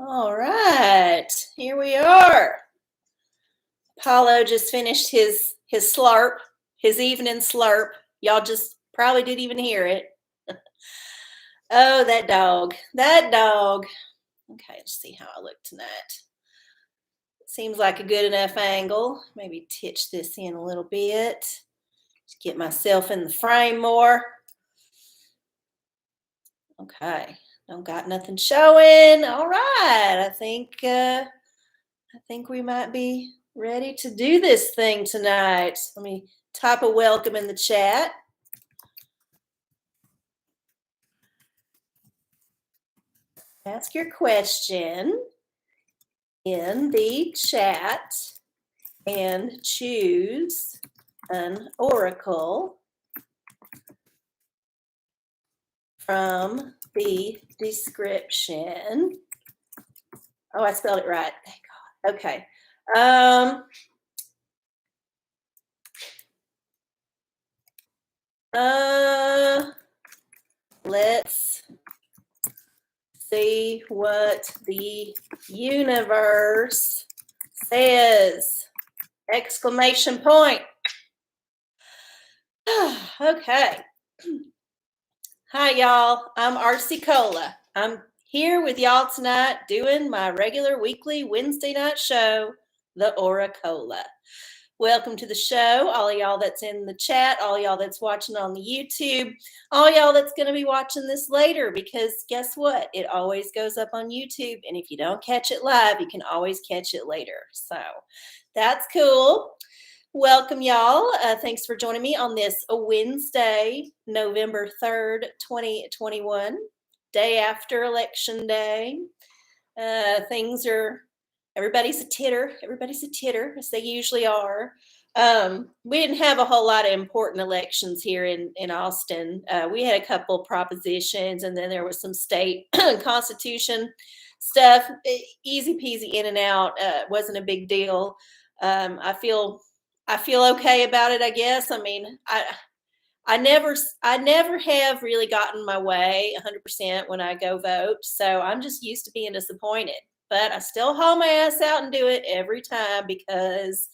All right, here we are. Paulo just finished his slurp, his evening slurp. Y'all just probably didn't even hear it. Oh, that dog. That dog. Okay, let's see how I look tonight. Seems like a good enough angle. Maybe titch this in a little bit. Just get myself in the frame more. Okay, don't got nothing showing. All right, I think we might be ready to do this thing tonight. Let me type a welcome in the chat. Ask your question in the chat and choose an oracle from the description. Oh, I spelled it right. Thank God. Okay. Let's see what the universe says. Exclamation point. Okay. Hi, y'all. I'm arcieola. I'm here with y'all tonight doing my regular weekly Wednesday night show, the OraCola. Welcome to the show, all of y'all that's in the chat, all y'all that's watching on the YouTube, all y'all that's going to be watching this later, because guess what? It always goes up on YouTube, and if you don't catch it live, you can always catch it later. So that's cool. Welcome, y'all. Thanks for joining me on this Wednesday, November 3rd, 2021, day after Election Day. Everybody's a titter. Everybody's a titter, as they usually are. We didn't have a whole lot of important elections here in Austin. We had a couple propositions, and then there was some state constitution stuff. Easy peasy in and out. Wasn't a big deal. I feel okay about it, I guess. I mean, I never have really gotten my way 100% when I go vote. So I'm just used to being disappointed. But I still haul my ass out and do it every time because,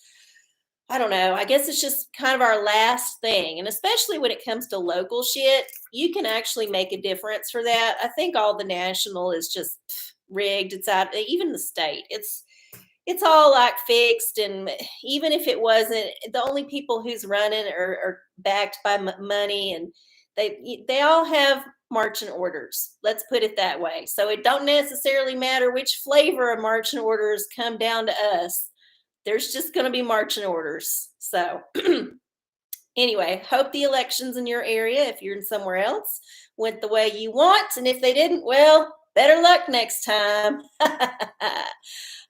I don't know, I guess it's just kind of our last thing. And especially when it comes to local shit, you can actually make a difference for that. I think all the national is just rigged. It's out, even the state. It's all like fixed. And even if it wasn't, the only people who's running are backed by money, and they all have marching orders. Let's put it that way. So it don't necessarily matter which flavor of marching orders come down to us. There's just going to be marching orders. So anyway, hope the elections in your area, if you're in somewhere else, went the way you want. And if they didn't, well, better luck next time.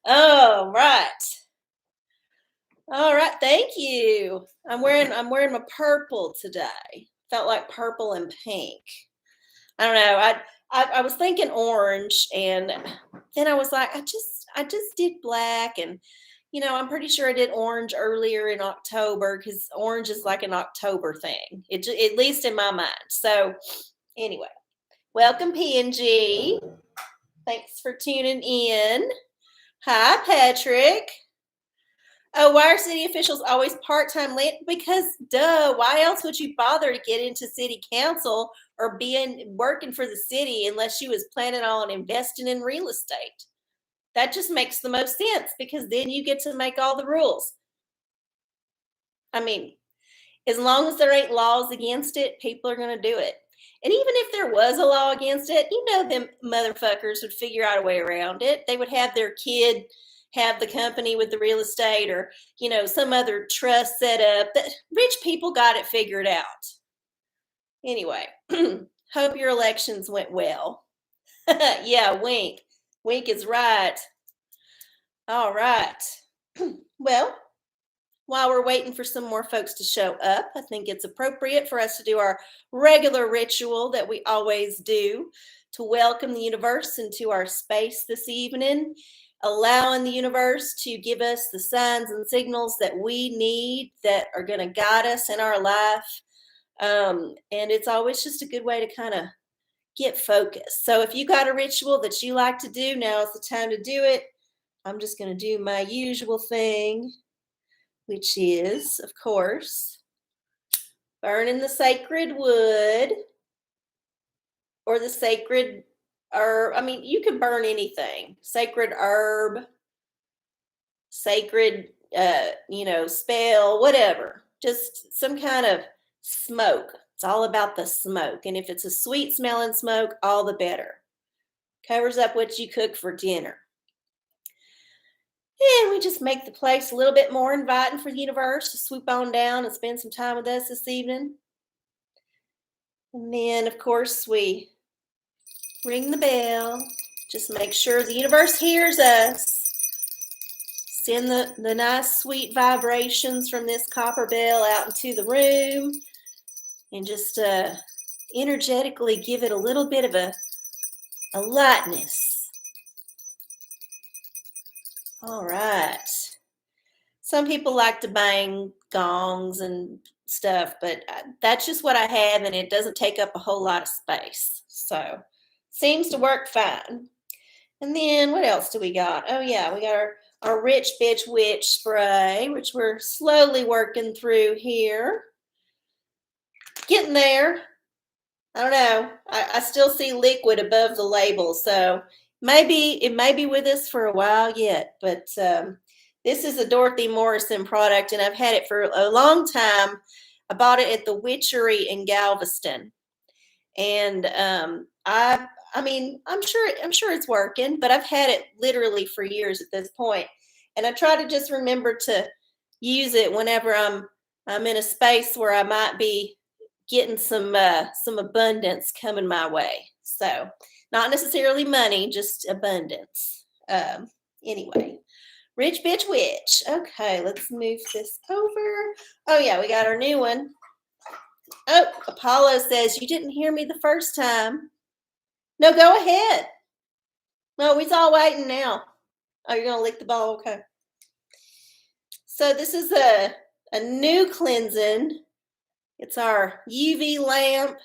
All right. All right. Thank you. I'm wearing my purple today. Felt like purple and pink. I don't know. I was thinking orange, and then I was like, I just did black, and I'm pretty sure I did orange earlier in October because orange is like an October thing. At least in my mind. So anyway, welcome PNG. Thanks for tuning in. Hi, Patrick. Oh, why are city officials always part-time land? Because, duh, why else would you bother to get into city council or working for the city unless you was planning on investing in real estate? That just makes the most sense, because then you get to make all the rules. I mean, as long as there ain't laws against it, people are going to do it. And even if there was a law against it, them motherfuckers would figure out a way around it. They would have their kid have the company with the real estate, or, some other trust set up. That rich people got it figured out. Anyway, hope your elections went well. Yeah, wink. Wink is right. All right. Well, while we're waiting for some more folks to show up, I think it's appropriate for us to do our regular ritual that we always do to welcome the universe into our space this evening, allowing the universe to give us the signs and signals that we need that are going to guide us in our life. And it's always just a good way to kind of get focused. So if you got a ritual that you like to do, now is the time to do it. I'm just going to do my usual thing, which is, of course, burning the sacred wood or the sacred herb. I mean, you can burn anything. Sacred herb, sacred, spell, whatever. Just some kind of smoke. It's all about the smoke. And if it's a sweet smelling smoke, all the better. Covers up what you cook for dinner. And we just make the place a little bit more inviting for the universe to swoop on down and spend some time with us this evening. And then, of course, we ring the bell. Just make sure the universe hears us. Send the nice, sweet vibrations from this copper bell out into the room. And just energetically give it a little bit of a lightness. All right. Some people like to bang gongs and stuff, but that's just what I have, and it doesn't take up a whole lot of space. So seems to work fine. And then what else do we got? Oh yeah, we got our Rich Bitch Witch spray, which we're slowly working through here. Getting there. I don't know. I still see liquid above the label, so maybe it may be with us for a while yet. But this is a Dorothy Morrison product, and I've had it for a long time. I bought it at the Witchery in Galveston, and I mean, I'm sure it's working, but I've had it literally for years at this point, and I try to just remember to use it whenever I'm in a space where I might be getting some abundance coming my way. So not necessarily money, just abundance. Anyway, Rich Bitch Witch. Okay, let's move this over. Oh yeah, we got our new one. Oh, Apollo says, you didn't hear me the first time. No, go ahead. No, we's all waiting now. Oh, you're gonna lick the ball? Okay. So this is a new cleansing. It's our UV lamp,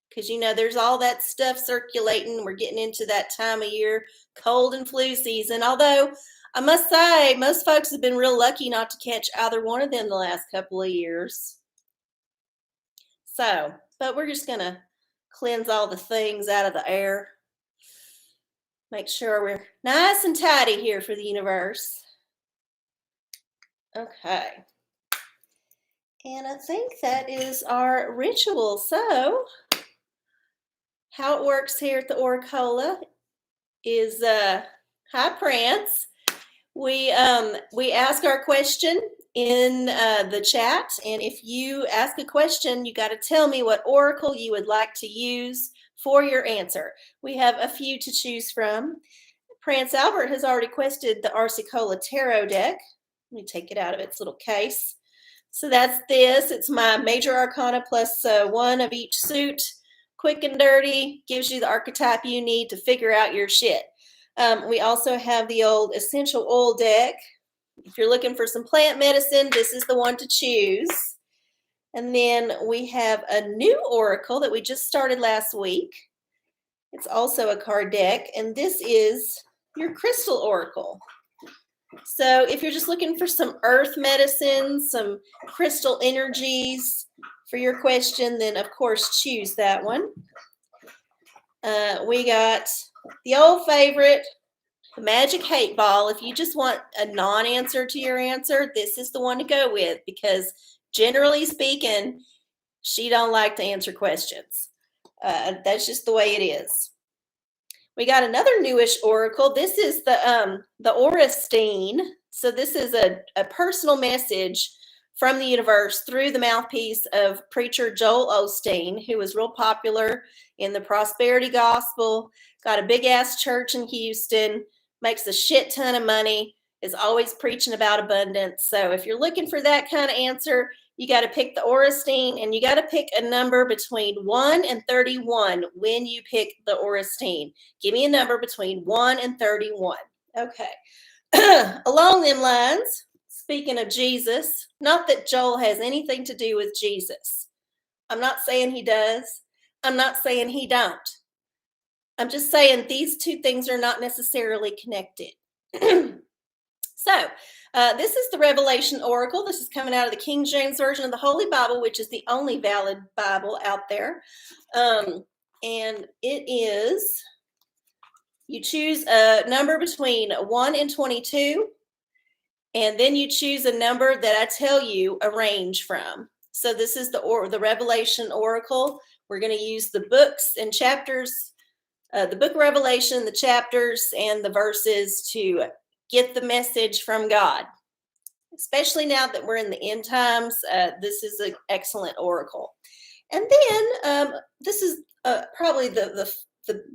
because there's all that stuff circulating. We're getting into that time of year, cold and flu season. Although I must say, most folks have been real lucky not to catch either one of them the last couple of years. So, but we're just gonna cleanse all the things out of the air. Make sure we're nice and tidy here for the universe. Okay. And I think that is our ritual. So how it works here at the OraCola is, hi Prance. We ask our question in the chat, and if you ask a question, you got to tell me what oracle you would like to use for your answer. We have a few to choose from. Prance Albert has already requested the arcieoracola tarot deck. Let me take it out of its little case. So that's this. It's my major arcana plus one of each suit. Quick and dirty. Gives you the archetype you need to figure out your shit. We also have the old essential oil deck. If you're looking for some plant medicine, this is the one to choose. And then we have a new oracle that we just started last week. It's also a card deck, and this is your crystal oracle. So if you're just looking for some earth medicine, some crystal energies for your question, then of course choose that one. We got the old favorite, the magic hate ball. If you just want a non-answer to your answer, this is the one to go with, because generally speaking, she don't like to answer questions. That's just the way it is. We got another newish oracle. This is the Oristine. So this is a personal message from the universe through the mouthpiece of preacher Joel Osteen, who was real popular in the prosperity gospel, got a big ass church in Houston, makes a shit ton of money, is always preaching about abundance. So if you're looking for that kind of answer, you got to pick the Ora-Steen, and you got to pick a number between 1 and 31 when you pick the Ora-Steen. Give me a number between 1 and 31. Okay. Along them lines, speaking of Jesus, not that Joel has anything to do with Jesus. I'm not saying he does. I'm not saying he don't. I'm just saying these two things are not necessarily connected. So, this is the Revelation Oracle. This is coming out of the King James Version of the Holy Bible, which is the only valid Bible out there. And it is, you choose a number between 1 and 22, and then you choose a number that I tell you a range from. So this is the Revelation Oracle. We're going to use the books and chapters, the book of Revelation, the chapters, and the verses to get the message from God. Especially now that we're in the end times, this is an excellent oracle. And then this is probably the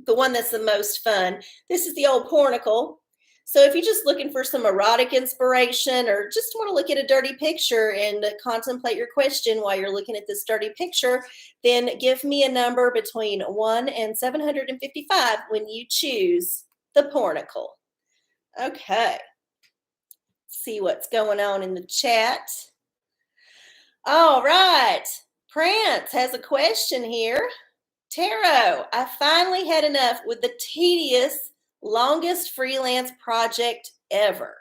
one that's the most fun. This is the old Pornacle. So if you're just looking for some erotic inspiration or just want to look at a dirty picture and contemplate your question while you're looking at this dirty picture, then give me a number between 1 and 755 when you choose the Pornacle. Okay. See what's going on in the chat. All right. Prance has a question here. Tarot, I finally had enough with the tedious, longest freelance project ever.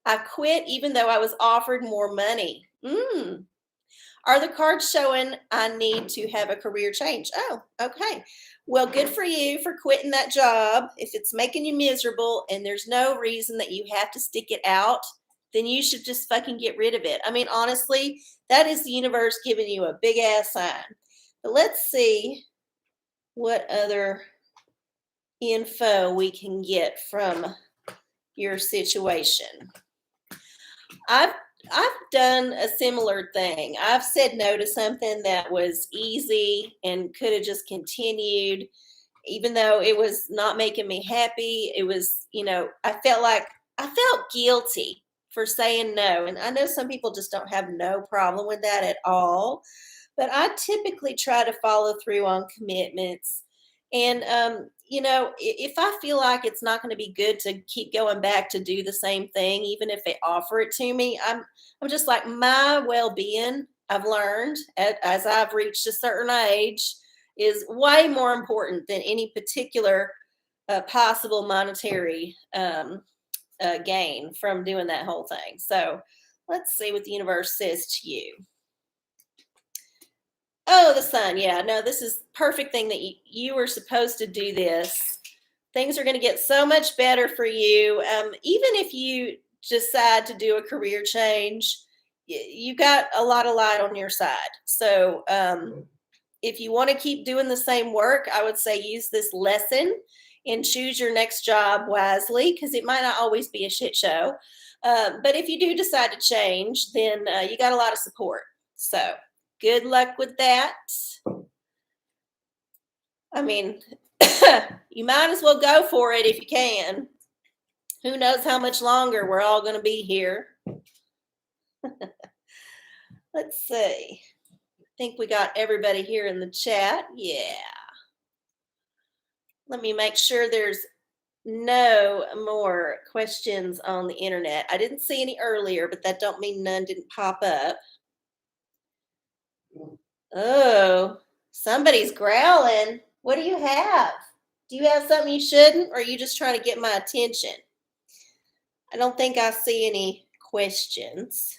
I quit even though I was offered more money. Are the cards showing I need to have a career change? Oh, okay. Well, good for you for quitting that job. If it's making you miserable and there's no reason that you have to stick it out, then you should just fucking get rid of it. I mean, honestly, that is the universe giving you a big ass sign. But let's see what other info we can get from your situation. I've done a similar thing. I've said no to something that was easy and could have just continued, even though it was not making me happy. It was, I felt guilty for saying no. And I know some people just don't have no problem with that at all. But I typically try to follow through on commitments. And, if I feel like it's not going to be good to keep going back to do the same thing, even if they offer it to me, I'm just like, my well-being, I've learned as I've reached a certain age, is way more important than any particular possible monetary gain from doing that whole thing. So let's see what the universe says to you. Oh, the sun. Yeah, no, this is perfect thing that you were supposed to do this. Things are going to get so much better for you. Even if you decide to do a career change, you got a lot of light on your side. So if you want to keep doing the same work, I would say use this lesson and choose your next job wisely, because it might not always be a shit show. But if you do decide to change, then you got a lot of support. So good luck with that. I mean, you might as well go for it if you can. Who knows how much longer we're all going to be here. Let's see. I think we got everybody here in the chat. Yeah. Let me make sure there's no more questions on the internet. I didn't see any earlier, but that don't mean none didn't pop up. Oh, somebody's growling. What do you have? Do you have something you shouldn't, or are you just trying to get my attention? I don't think I see any questions.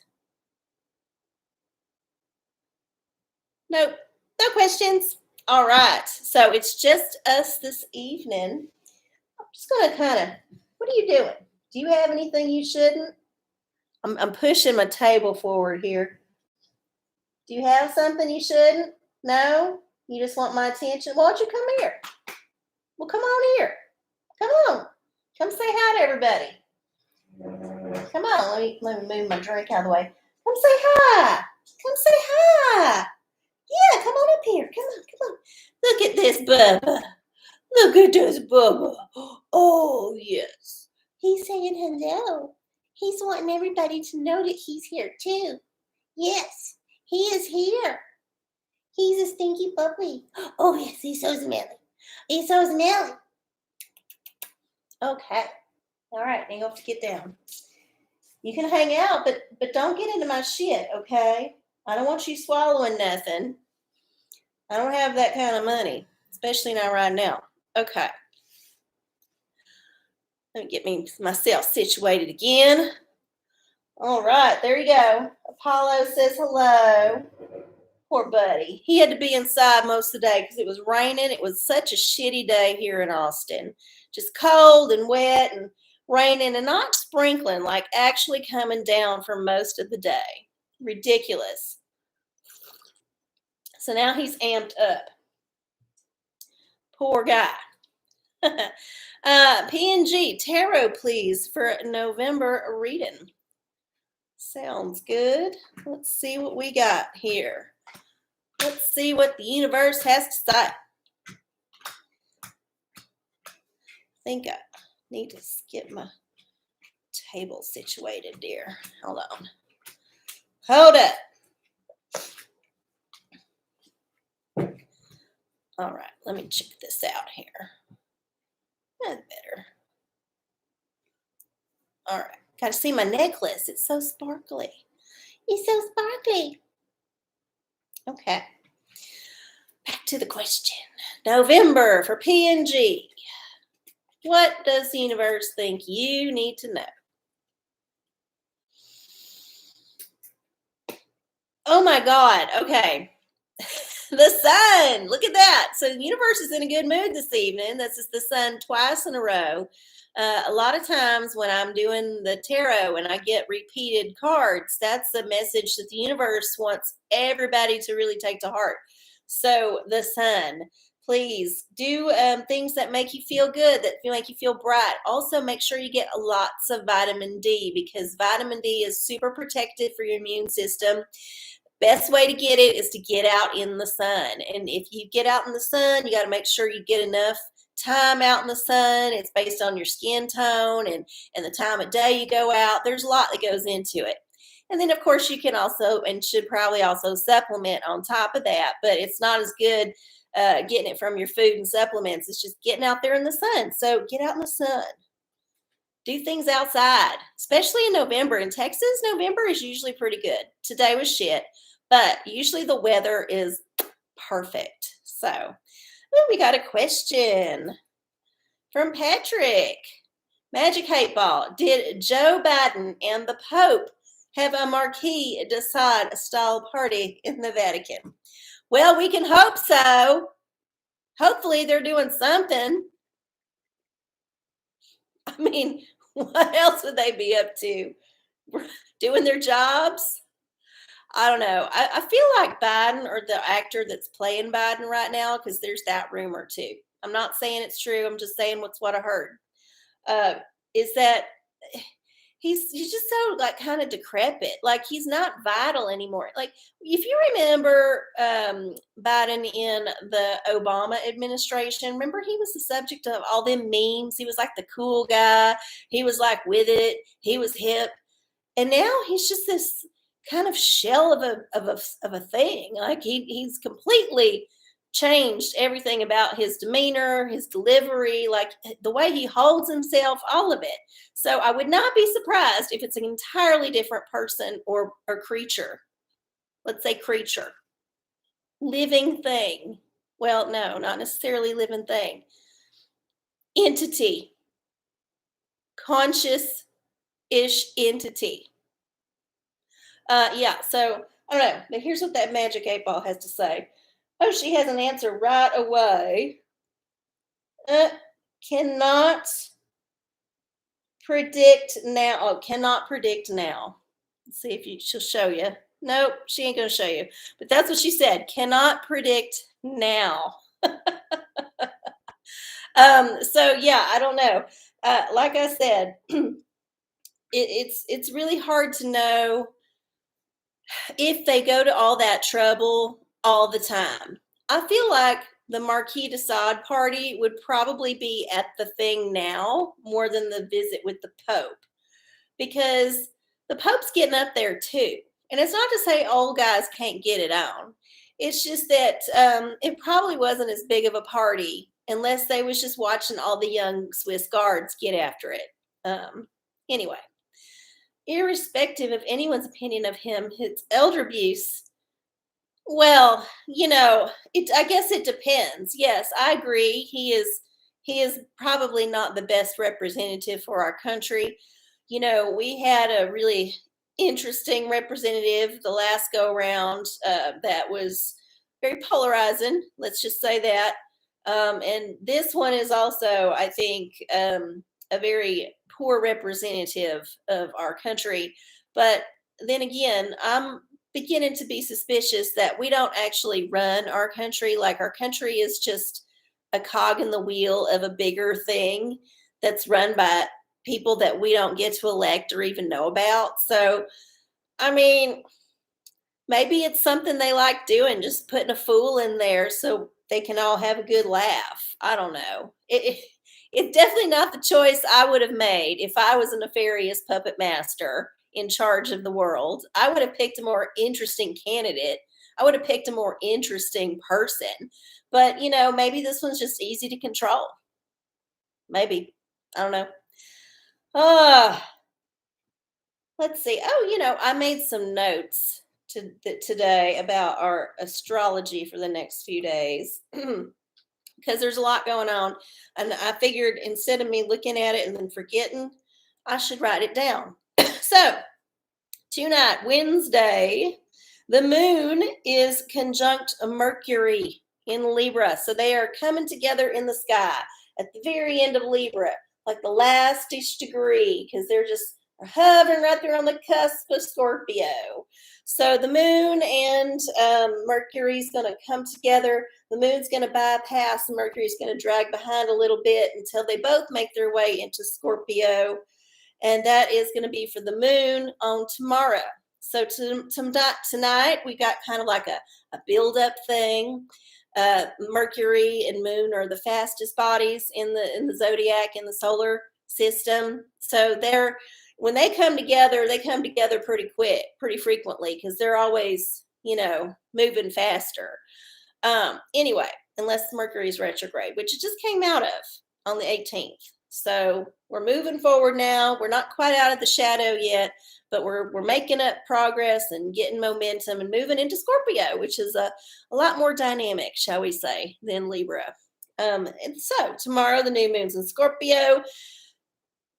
Nope, no questions. All right, so it's just us this evening. I'm just going to kind of, what are you doing? Do you have anything you shouldn't? I'm pushing my table forward here. Do you have something you shouldn't? No? You just want my attention? Why don't you come here? Well, come on here. Come on. Come say hi to everybody. Come on. Let me move my drink out of the way. Come say hi. Come say hi. Yeah, come on up here. Come on. Look at this Bubba. Look at this Bubba. Oh, yes. He's saying hello. He's wanting everybody to know that he's here, too. Yes, he is here. He's a stinky puppy. Oh, yes, he's so smelly. He's so smelly. Okay. All right, now you have to get down. You can hang out, but don't get into my shit, okay? I don't want you swallowing nothing. I don't have that kind of money, especially not right now. Okay. Let me get myself situated again. All right, there you go. Apollo says hello. Poor buddy. He had to be inside most of the day because it was raining. It was such a shitty day here in Austin. Just cold and wet and raining and not sprinkling, like actually coming down for most of the day. Ridiculous. So now he's amped up. Poor guy. PNG, tarot, please, for November reading. Sounds good. Let's see what we got here. Let's see what the universe has to say. I think I need to get my table situated, dear. Hold on. Hold up. All right, let me check this out here. That's better. All right, got to see my necklace. It's so sparkly. It's so sparkly. Okay. Back to the question. November for PNG. What does the universe think you need to know? Oh my God. Okay. The sun. Look at that. So the universe is in a good mood this evening. This is the sun twice in a row. A lot of times when I'm doing the tarot and I get repeated cards, that's a message that the universe wants everybody to really take to heart. So the sun, please do things that make you feel good, that make you feel bright. Also, make sure you get lots of vitamin D because vitamin D is super protective for your immune system. Best way to get it is to get out in the sun. And if you get out in the sun, you got to make sure you get enough time out in the sun. It's based on your skin tone and the time of day you go out. There's a lot that goes into it. And then, of course, you can also and should probably also supplement on top of that. But it's not as good getting it from your food and supplements. It's just getting out there in the sun. So get out in the sun. Do things outside, especially in November. In Texas, November is usually pretty good. Today was shit, but usually the weather is perfect. So we got a question from Patrick. Magic 8-Ball. Did Joe Biden and the Pope have a Marquis de Sade style party in the Vatican? Well, we can hope so. Hopefully they're doing something. I mean, what else would they be up to? Doing their jobs? I don't know. I feel like Biden or the actor that's playing Biden right now, because there's that rumor too. I'm not saying it's true. I'm just saying what I heard. Is that he's just so like kind of decrepit. Like he's not vital anymore. Like if you remember Biden in the Obama administration, remember he was the subject of all them memes. He was like the cool guy. He was like with it. He was hip. And now he's just this kind of shell of a thing. Like he's completely changed everything about his demeanor, his delivery, like the way he holds himself, all of it. So I would not be surprised if it's an entirely different person or creature. Let's say creature. Living thing. Well, no, not necessarily living thing. Entity. Conscious-ish entity. Yeah, so I don't know. But here's what that Magic 8-Ball has to say. Oh, she has an answer right away. Cannot predict now. Oh, cannot predict now. Let's see if she'll show you. Nope, she ain't going to show you. But that's what she said. Cannot predict now. So, yeah, I don't know. Like I said, it's really hard to know if they go to all that trouble all the time. I feel like the Marquis de Sade party would probably be at the thing now more than the visit with the Pope, because the Pope's getting up there too. And it's not to say old guys can't get it on. It's just that it probably wasn't as big of a party unless they was just watching all the young Swiss guards get after it. Anyway, irrespective of anyone's opinion of him, his elder abuse, well, I guess it depends. Yes, I agree. He is he is probably not the best representative for our country. We had a really interesting representative the last go around that was very polarizing. Let's just say that. And this one is also, I think, a very poor representative of our country. But then again, I'm beginning to be suspicious that we don't actually run our country. Like our country is just a cog in the wheel of a bigger thing that's run by people that we don't get to elect or even know about. So, I mean, maybe it's something they like doing, just putting a fool in there so they can all have a good laugh. I don't know. It's definitely not the choice I would have made if I was a nefarious puppet master in charge of the world. I would have picked a more interesting candidate. I would have picked a more interesting person. But, maybe this one's just easy to control. Maybe. I don't know. Let's see. Oh, I made some notes today about our astrology for the next few days because there's a lot going on. And I figured instead of me looking at it and then forgetting, I should write it down. So, tonight, Wednesday, the moon is conjunct Mercury in Libra. So they are coming together in the sky at the very end of Libra, like the last-ish degree, because they're just hovering right there on the cusp of Scorpio. So the moon and Mercury's going to come together. The moon's going to bypass, and Mercury's going to drag behind a little bit until they both make their way into Scorpio. And that is going to be for the moon on tomorrow. So tonight we got kind of like a build-up thing. Mercury and moon are the fastest bodies in the zodiac, in the solar system. So when they come together pretty quick, pretty frequently, because they're always, moving faster. Anyway, unless Mercury's retrograde, which it just came out of on the 18th. So we're moving forward now. We're not quite out of the shadow yet, but we're making up progress and getting momentum and moving into Scorpio, which is a lot more dynamic, shall we say, than Libra. And so tomorrow the new moon's in Scorpio.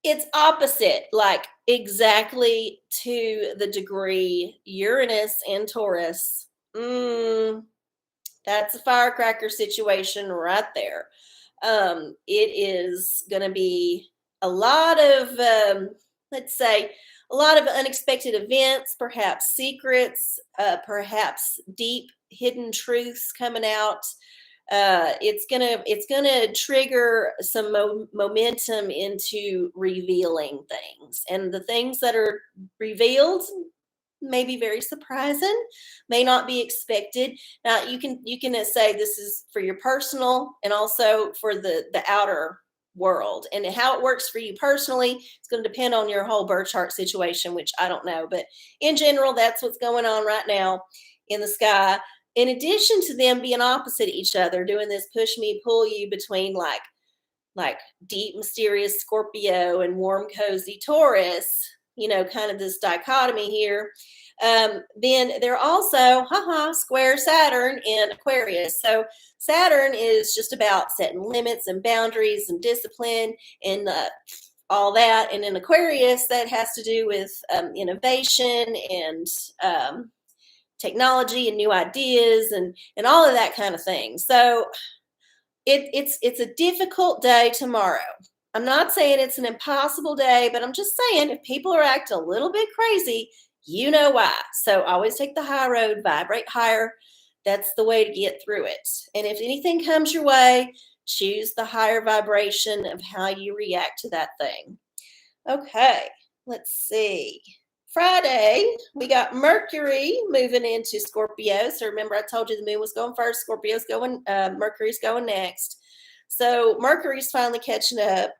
It's opposite, like exactly to the degree Uranus and Taurus. That's a firecracker situation right there. It is going to be a lot of, let's say, a lot of unexpected events, perhaps secrets, perhaps deep hidden truths coming out. It's gonna trigger some momentum into revealing things, and the things that are revealed may be very surprising, may not be expected. Now you can say this is for your personal and also for the outer world, and how it works for you personally. It's going to depend on your whole birth chart situation, which I don't know, but in general, that's what's going on right now in the sky. In addition to them being opposite each other, doing this push me, pull you between like deep, mysterious Scorpio and warm, cozy Taurus, kind of this dichotomy here. Then they're also, square Saturn in Aquarius. So Saturn is just about setting limits and boundaries and discipline and all that. And in Aquarius, that has to do with innovation and technology and new ideas and all of that kind of thing. So it's a difficult day tomorrow. I'm not saying it's an impossible day, but I'm just saying if people are acting a little bit crazy, you know why. So always take the high road, vibrate higher. That's the way to get through it. And if anything comes your way, choose the higher vibration of how you react to that thing. Okay, let's see. Friday, we got Mercury moving into Scorpio. So remember, I told you the moon was going first, Scorpio's going, Mercury's going next. So Mercury's finally catching up.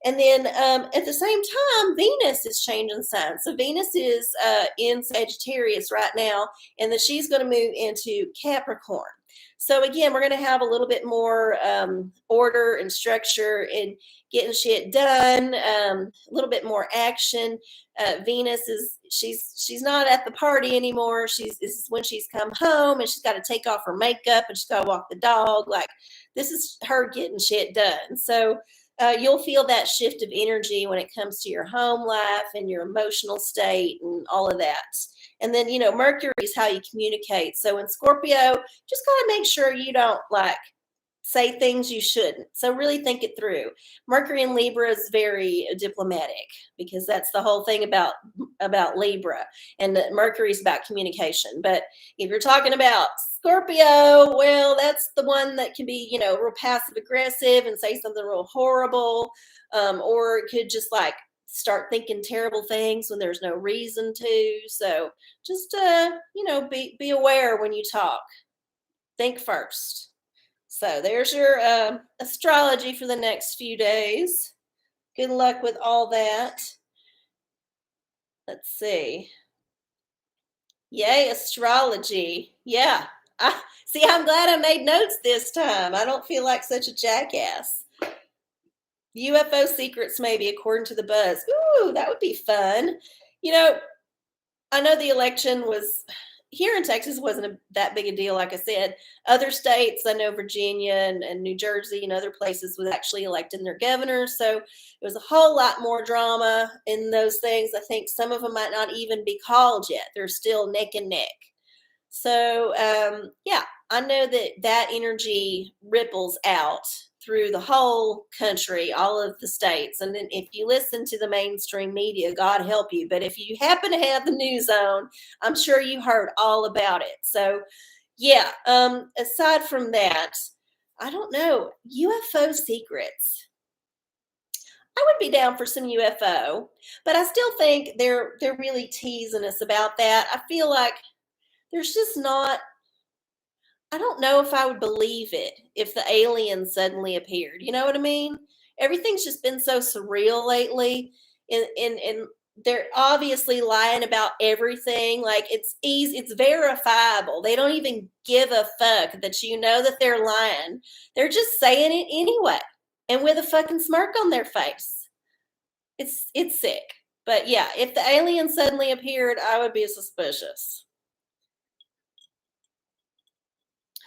And then at the same time, Venus is changing signs. So Venus is in Sagittarius right now, and then she's going to move into Capricorn. So again, we're going to have a little bit more order and structure in getting shit done, a little bit more action. Venus she's not at the party anymore. This is when she's come home and she's got to take off her makeup and she's got to walk the dog. Like This is her getting shit done. So you'll feel that shift of energy when it comes to your home life and your emotional state and all of that. And then, Mercury is how you communicate. So in Scorpio, just got to make sure you don't like say things you shouldn't. So really think it through. Mercury in Libra is very diplomatic because that's the whole thing about Libra, and Mercury is about communication. But if you're talking about Scorpio, well, that's the one that can be, real passive aggressive and say something real horrible, or it could just like start thinking terrible things when there's no reason to. So just be aware when you talk. Think first. So there's your astrology for the next few days. Good luck with all that. Let's see. Yay, astrology. Yeah. I'm glad I made notes this time. I don't feel like such a jackass. UFO secrets, maybe, according to the buzz. Ooh, that would be fun. I know the election was here in Texas wasn't that big a deal. Like I said, other states, I know Virginia and New Jersey and other places was actually electing their governors. So it was a whole lot more drama in those things. I think some of them might not even be called yet. They're still neck and neck. So, I know that energy ripples out through the whole country, all of the states. And then if you listen to the mainstream media, God help you. But if you happen to have the news on, I'm sure you heard all about it. So, aside from that, I don't know, UFO secrets. I would be down for some UFO, but I still think they're really teasing us about that. I feel like there's just not, I don't know if I would believe it if the aliens suddenly appeared. You know what I mean? Everything's just been so surreal lately. And they're obviously lying about everything. Like it's easy, it's verifiable. They don't even give a fuck that that they're lying. They're just saying it anyway. And with a fucking smirk on their face. It's sick. But yeah, if the aliens suddenly appeared, I would be suspicious.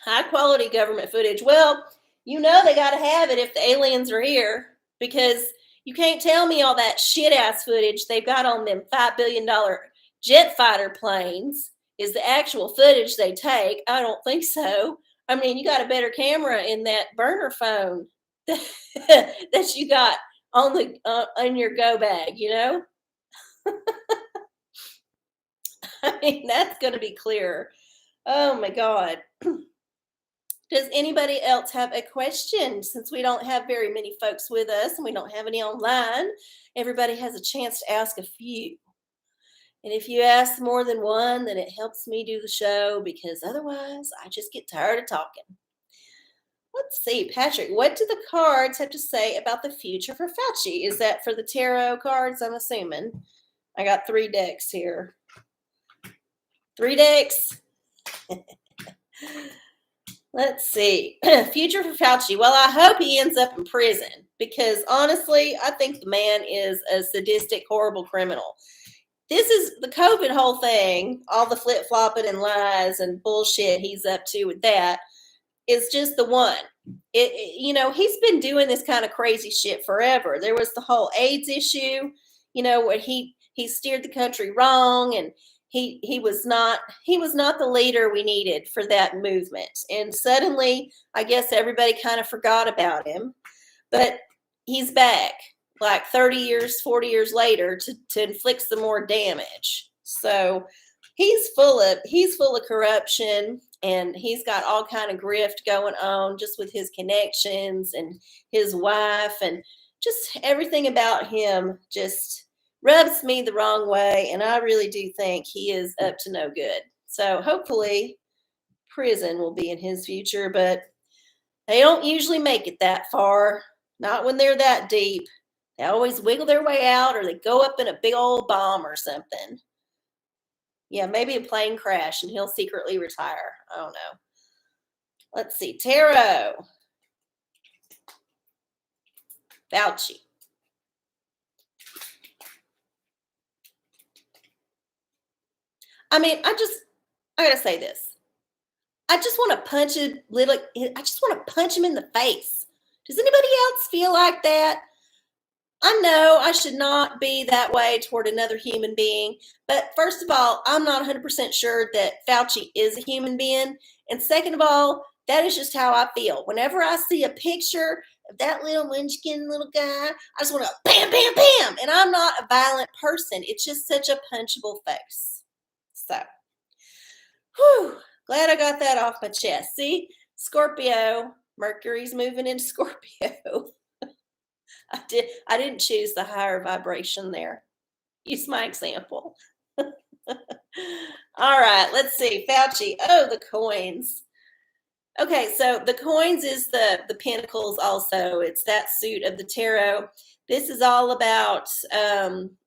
High quality government footage. Well, they got to have it if the aliens are here, because you can't tell me all that shit ass footage they've got on them $5 billion jet fighter planes is the actual footage they take. I don't think so. I mean, you got a better camera in that burner phone that you got on on your go bag, I mean, that's going to be clearer. Oh my God. Does anybody else have a question? Since we don't have very many folks with us and we don't have any online, everybody has a chance to ask a few. And if you ask more than one, then it helps me do the show, because otherwise I just get tired of talking. Let's see, Patrick, what do the cards have to say about the future for Fauci? Is that for the tarot cards, I'm assuming? I got 3 decks here. 3 decks. Let's see. Future for Fauci. Well, I hope he ends up in prison, because honestly, I think the man is a sadistic, horrible criminal. This is the COVID whole thing, all the flip-flopping and lies and bullshit he's up to with that is just the one. He's been doing this kind of crazy shit forever. There was the whole AIDS issue, where he steered the country wrong, and he was not the leader we needed for that movement. And suddenly, I guess everybody kind of forgot about him, but he's back like 30 years, 40 years later to inflict some more damage. So he's full of corruption, and he's got all kind of grift going on just with his connections and his wife, and just everything about him just rubs me the wrong way, and I really do think he is up to no good. So hopefully prison will be in his future, but they don't usually make it that far, not when they're that deep. They always wiggle their way out, or they go up in a big old bomb or something. Yeah, maybe a plane crash and he'll secretly retire. I don't know. Let's see. Tarot. Fauci. I mean, I gotta say this. I just want to punch him I just want to punch him in the face. Does anybody else feel like that? I know I should not be that way toward another human being, but first of all, I'm not 100% sure that Fauci is a human being. And second of all, that is just how I feel. Whenever I see a picture of that little munchkin little guy, I just want to bam, bam, bam. And I'm not a violent person. It's just such a punchable face. So, whew, glad I got that off my chest. See, Scorpio, Mercury's moving into Scorpio. I didn't choose the higher vibration there. Use my example. All right, let's see. Fauci. Oh, the coins. Okay, so the coins is the pentacles also. It's that suit of the tarot. This is all about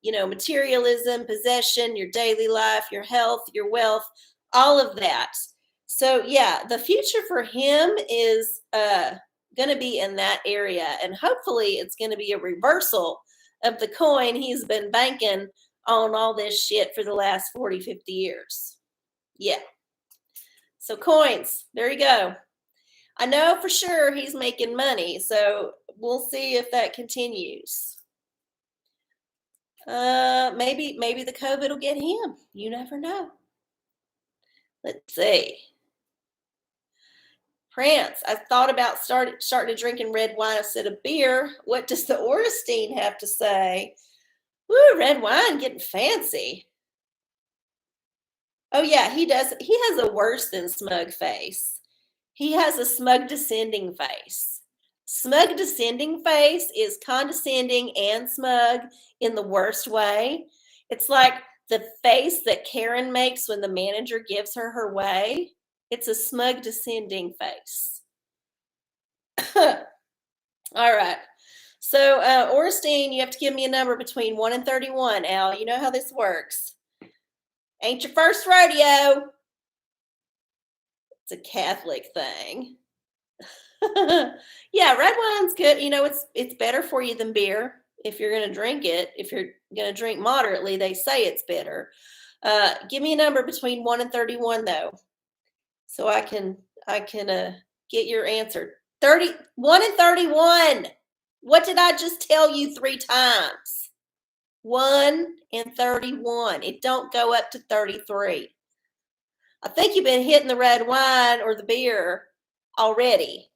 materialism, possession, your daily life, your health, your wealth, all of that. So yeah, the future for him is going to be in that area, and hopefully it's going to be a reversal of the coin he's been banking on all this shit for the last 40-50 years. Yeah, so coins, there you go. I know for sure he's making money, so we'll see if that continues. Maybe the COVID will get him. You never know. Let's see. France. I thought about starting drinking red wine instead of beer. What does the Oristine have to say? Woo, red wine getting fancy. Oh yeah, he does. He has a worse than smug face. He has a smug descending face. Smug descending face is condescending and smug in the worst way. It's like the face that Karen makes when the manager gives her her way. It's a smug descending face. All right. So, Oristine, you have to give me a number between 1 and 31, Al. You know how this works. Ain't your first rodeo. It's a Catholic thing. Yeah, red wine's good. You know, it's better for you than beer if you're going to drink it. If you're going to drink moderately, they say it's better. Give me a number between 1 and 31, though, so I can get your answer. 31 and 31. What did I just tell you 3 times? 1 and 31. It don't go up to 33. I think you've been hitting the red wine or the beer already.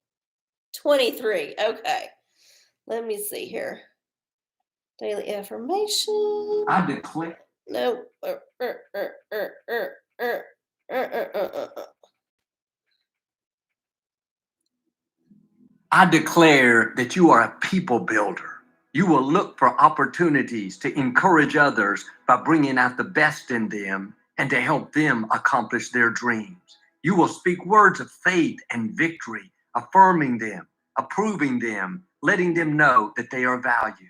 23. Okay. Let me see here. Daily affirmation. I declare. No. I declare that you are a people builder. You will look for opportunities to encourage others by bringing out the best in them and to help them accomplish their dreams. You will speak words of faith and victory, affirming them, approving them, letting them know that they are valued.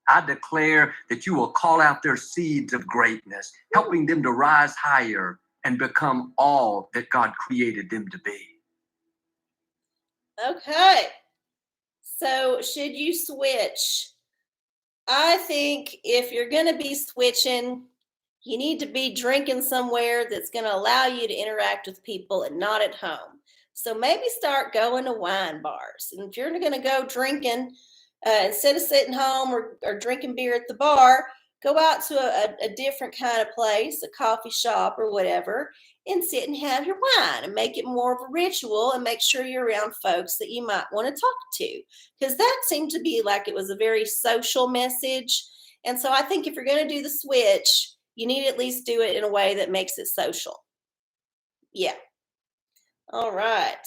I declare that you will call out their seeds of greatness, helping them to rise higher and become all that God created them to be. Okay. So should you switch? I think if you're going to be switching, you need to be drinking somewhere that's going to allow you to interact with people and not at home. So maybe start going to wine bars. And if you're going to go drinking, instead of sitting home or drinking beer at the bar, go out to a different kind of place, a coffee shop or whatever, and sit and have your wine and make it more of a ritual and make sure you're around folks that you might want to talk to. Because that seemed to be like it was a very social message. And so I think if you're going to do the switch, you need to at least do it in a way that makes it social. Yeah. All right.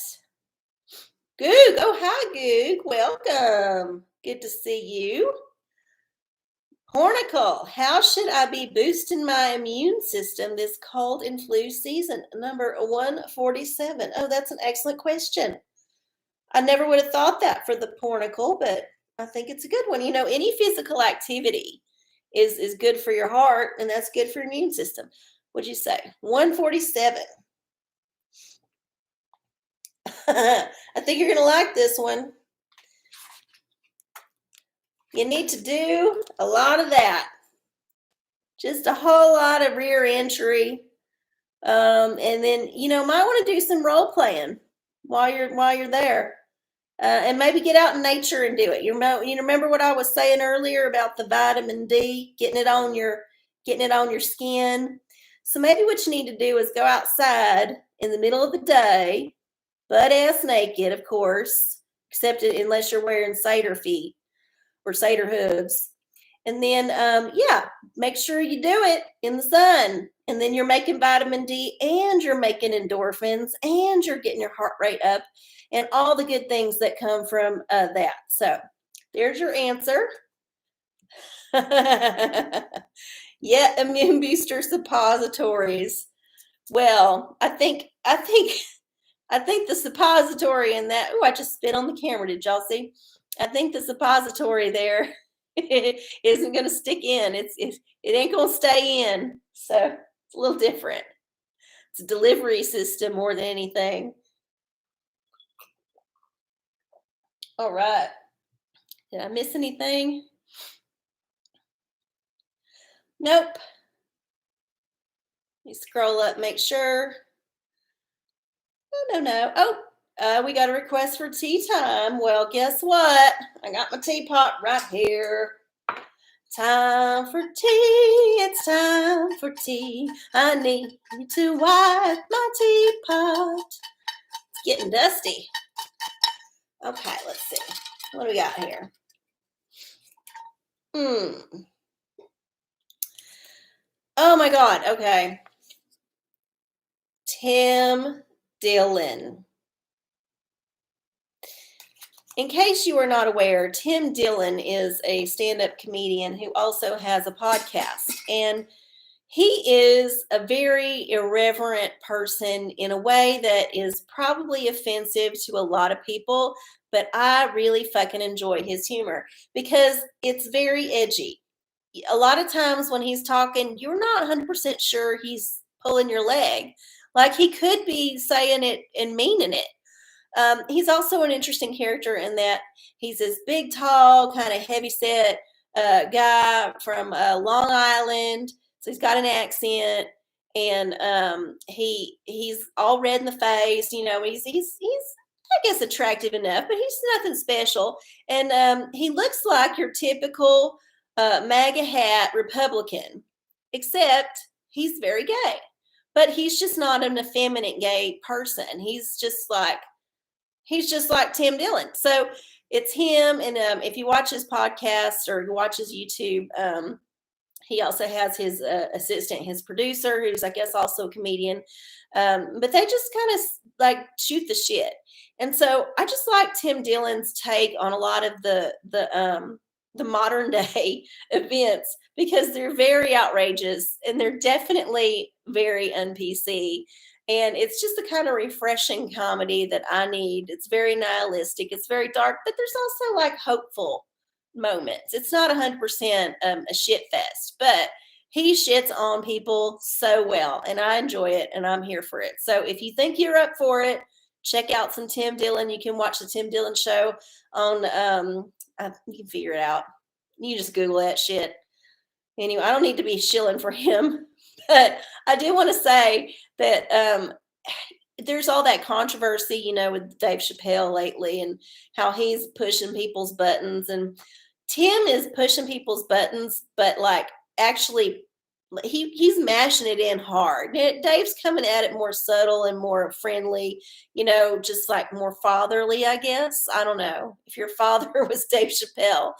Goog. Oh, hi, Goog. Welcome. Good to see you. Pornacle. How should I be boosting my immune system this cold and flu season? Number 147. Oh, that's an excellent question. I never would have thought that for the Pornacle, but I think it's a good one. You know, any physical activity is good for your heart, and that's good for your immune system. What'd you say? 147. I think you're going to like this one. You need to do a lot of that. Just a whole lot of rear entry, And then, might want to do some role playing while you're there. And maybe get out in nature and do it. You remember what I was saying earlier about the vitamin D, getting it on your skin. So maybe what you need to do is go outside in the middle of the day, butt ass naked, of course, except unless you're wearing satyr feet or satyr hooves. And then, make sure you do it in the sun. And then you're making vitamin D and you're making endorphins and you're getting your heart rate up and all the good things that come from that. So there's your answer. Yeah, immune booster suppositories. Well, I think the suppository in that. Oh, I just spit on the camera. Did y'all see? I think the suppository there isn't going to stick in. It ain't going to stay in. So it's a little different. It's a delivery system more than anything. All right. Did I miss anything? Nope. Let me scroll up, make sure. No. Oh, we got a request for tea time. Well, guess what? I got my teapot right here. Time for tea. It's time for tea. I need to wipe my teapot. It's getting dusty. Okay, let's see. What do we got here? Oh my God. Okay. Tim Dillon. In case you are not aware, Tim Dillon is a stand-up comedian who also has a podcast. And he is a very irreverent person in a way that is probably offensive to a lot of people, but I really fucking enjoy his humor because it's very edgy. A lot of times when he's talking, you're not 100% sure he's pulling your leg. Like he could be saying it and meaning it. He's also an interesting character in that he's this big, tall, kind of heavy-set guy from Long Island. So he's got an accent, and he's all red in the face. He's I guess attractive enough, but he's nothing special. And he looks like your typical MAGA hat Republican, except he's very gay. But he's just not an effeminate gay person. He's just like Tim Dillon. So it's him. And if you watch his podcast or you watch his YouTube, he also has his assistant, his producer, who's I guess also a comedian. But they just kind of like shoot the shit. And so I just like Tim Dillon's take on a lot of the modern day events because they're very outrageous and they're definitely very un-PC. And it's just the kind of refreshing comedy that I need. It's very nihilistic. It's very dark, but there's also like hopeful moments. It's not 100% a shit fest, but he shits on people so well, and I enjoy it, and I'm here for it. So if you think you're up for it, check out some Tim Dillon. You can watch the Tim Dillon show on. You can figure it out. You just Google that shit. Anyway, I don't need to be shilling for him, but I do want to say that there's all that controversy, with Dave Chappelle lately and how he's pushing people's buttons. And Tim is pushing people's buttons, but like actually he's mashing it in hard. Dave's coming at it more subtle and more friendly, just like more fatherly, I guess. I don't know if your father was Dave Chappelle.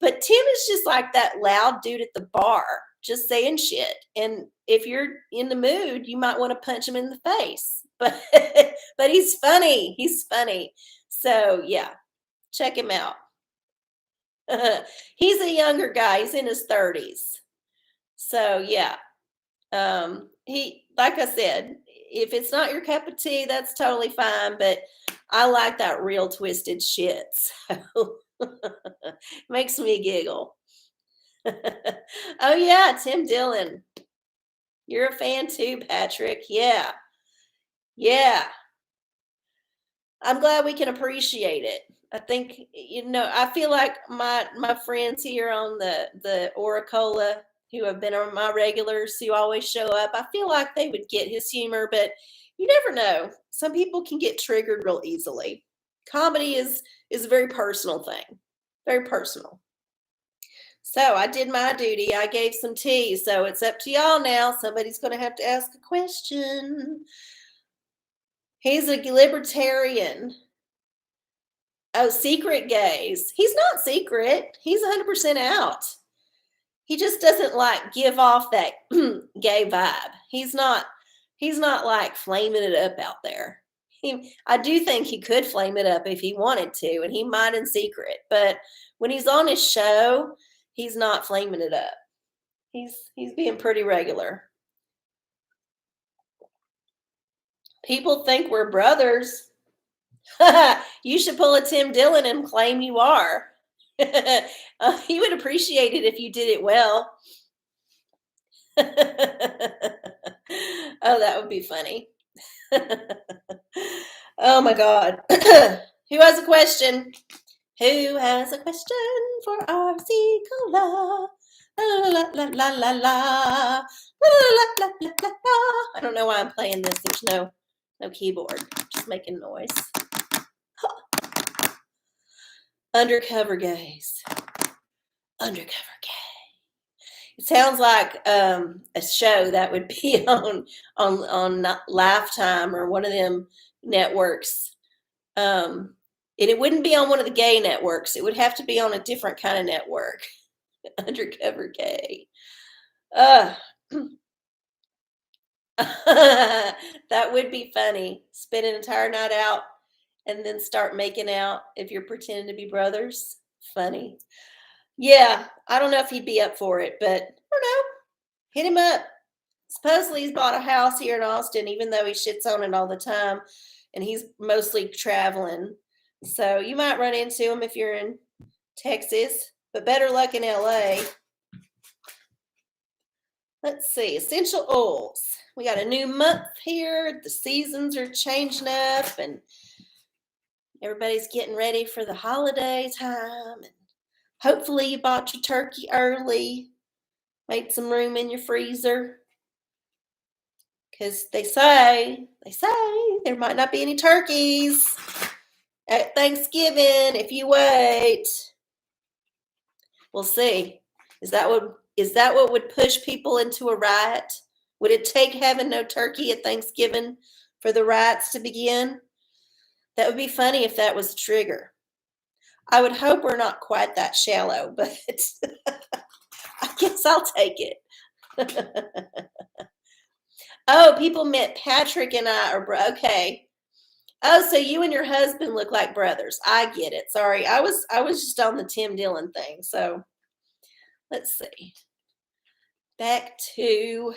But Tim is just like that loud dude at the bar, just saying shit. And if you're in the mood, you might want to punch him in the face. But he's funny. He's funny. So yeah, check him out. He's a younger guy. He's in his 30s. So yeah. He, like I said, if it's not your cup of tea, that's totally fine. But I like that real twisted shit. So makes me giggle. Oh yeah, Tim Dillon. You're a fan too, Patrick. Yeah. I'm glad we can appreciate it. I think I feel like my friends here on the OraCola who have been my regulars who always show up, I feel like they would get his humor, but you never know. Some people can get triggered real easily. Comedy is a very personal thing, very personal. So I did my duty. I gave some tea. So it's up to y'all now. Somebody's going to have to ask a question. He's a libertarian. Oh, secret gays. He's not secret. He's 100% out. He just doesn't like give off that gay vibe. He's not like flaming it up out there. I do think he could flame it up if he wanted to, and he might in secret. But when he's on his show, he's not flaming it up. He's being pretty regular. People think we're brothers. You should pull a Tim Dillon and claim you are. He would appreciate it if you did it well. Oh, that would be funny. Oh my God. Who has a question? Who has a question for arcieola? La la la la la la la la la la la la. I don't know why I'm playing this. There's no keyboard. Just making noise. Undercover gays. Undercover gay. It sounds like a show that would be on Lifetime or one of them networks. And it wouldn't be on one of the gay networks. It would have to be on a different kind of network. Undercover gay. That would be funny. Spend an entire night out and then start making out if you're pretending to be brothers. Funny. Yeah, I don't know if he'd be up for it, but I don't know. Hit him up. Supposedly he's bought a house here in Austin, even though he shits on it all the time, and he's mostly traveling. So you might run into him if you're in Texas, but better luck in LA. Let's see, essential oils. We got a new month here. The seasons are changing up, and everybody's getting ready for the holiday time. And hopefully you bought your turkey early, made some room in your freezer. Because they say there might not be any turkeys at Thanksgiving if you wait. We'll see. Is that what would push people into a riot? Would it take having no turkey at Thanksgiving for the riots to begin? That would be funny if that was a trigger. I would hope we're not quite that shallow, but I guess I'll take it. Oh, people meant Patrick and I are okay. Oh, so you and your husband look like brothers. I get it. Sorry, I was just on the Tim Dillon thing. So let's see. Back to.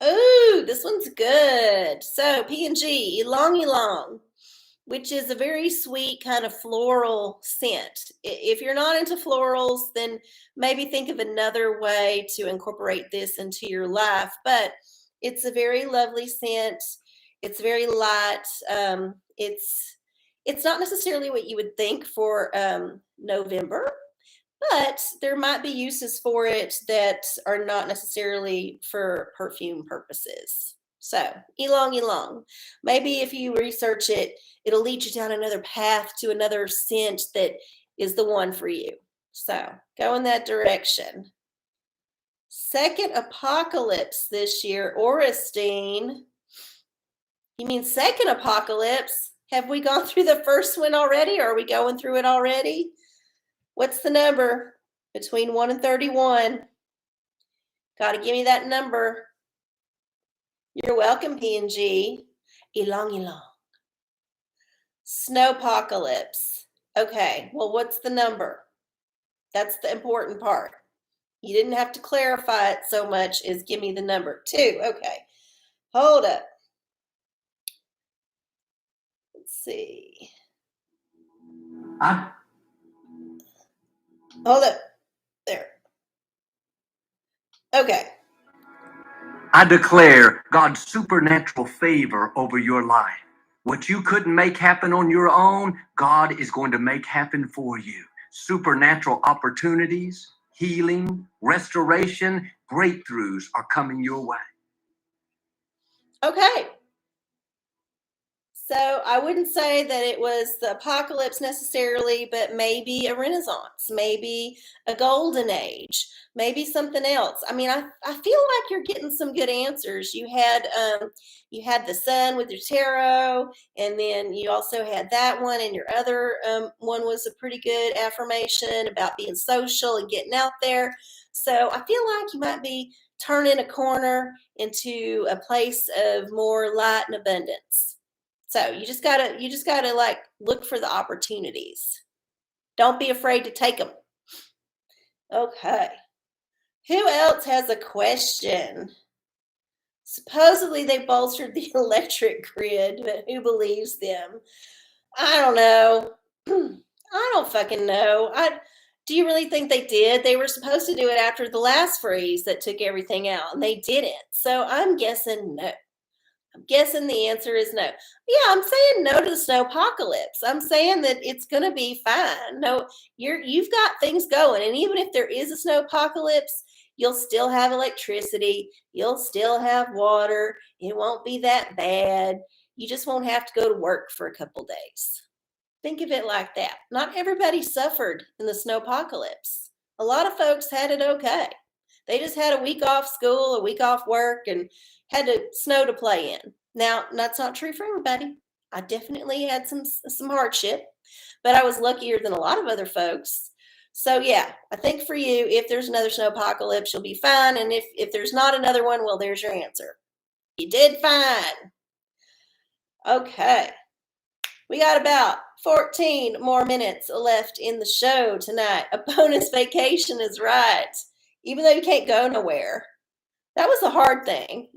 Oh, this one's good. So PNG Longilong, which is a very sweet kind of floral scent. If you're not into florals, then maybe think of another way to incorporate this into your life. But it's a very lovely scent. It's very light. It's not necessarily what you would think for November, but there might be uses for it that are not necessarily for perfume purposes. So, Ylang Ylang. Maybe if you research it, it'll lead you down another path to another scent that is the one for you. So, go in that direction. Second apocalypse this year, Oristine. You mean second apocalypse? Have we gone through the first one already, or are we going through it already? What's the number? Between 1 and 31. Got to give me that number. You're welcome, PNG. Ylang Ylang. Snowpocalypse. Okay, well, what's the number? That's the important part. You didn't have to clarify it so much as give me the number. 2. Okay. Hold up. Let's see. Hold up. There. Okay. I declare God's supernatural favor over your life. What you couldn't make happen on your own, God is going to make happen for you. Supernatural opportunities, healing, restoration, breakthroughs are coming your way. Okay. So I wouldn't say that it was the apocalypse necessarily, but maybe a renaissance, maybe a golden age, maybe something else. I mean, I feel like you're getting some good answers. You had the sun with your tarot, and then you also had that one, and your other one was a pretty good affirmation about being social and getting out there. So I feel like you might be turning a corner into a place of more light and abundance. So you just gotta like look for the opportunities. Don't be afraid to take them. Okay. Who else has a question? Supposedly they bolstered the electric grid, but who believes them? I don't know. I don't fucking know. Do you really think they did? They were supposed to do it after the last freeze that took everything out, and they didn't. So I'm guessing no. I'm guessing the answer is no. Yeah, I'm saying no to the snowpocalypse. I'm saying that it's going to be fine. No, you've got things going, and even if there is a snowpocalypse, you'll still have electricity. You'll still have water. It won't be that bad. You just won't have to go to work for a couple days. Think of it like that. Not everybody suffered in the snowpocalypse. A lot of folks had it okay. They just had a week off school, a week off work, and had snow to play in. Now, that's not true for everybody. I definitely had some hardship, but I was luckier than a lot of other folks. So yeah, I think for you, if there's another snowpocalypse, you'll be fine. And if there's not another one, well, there's your answer. You did fine. Okay. We got about 14 more minutes left in the show tonight. A bonus vacation is right. Even though you can't go nowhere. That was the hard thing,